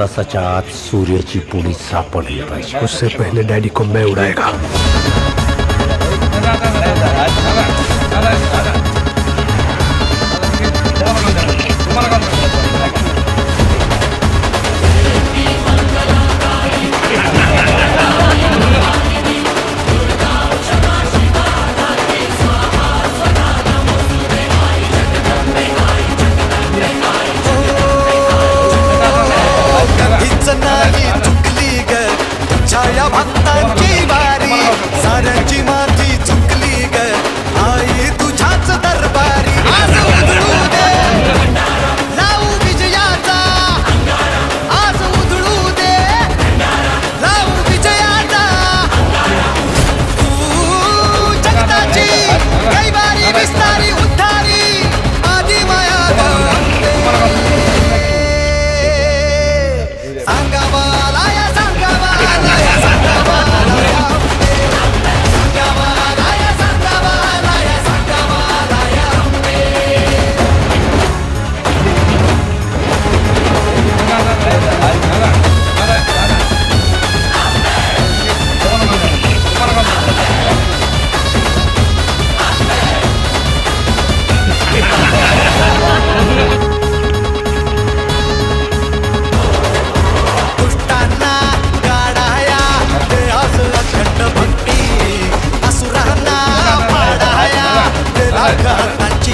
तासाच्या आत सूर्याची पुडी सापडली पाहिजे. उससे पहले डैडी को मैं उड़ाएगा. नाही चुकली ग छाया भक्तांची वारी साऱ्यांची माती चुकली ग आई तुझ्याच दरबारी आज उधळू दे लावू विजयाचा आज उधळू दे लावू विजयाचा तू जगताची कैवारी विस्तारी उद्धारी आदि माया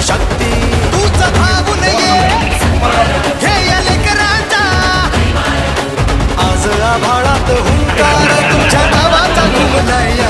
शक्ती तूच भावून ये ध्येय लेकरांचा आज आभाळात हुंकार तुझ्या नावाचा घुमलाय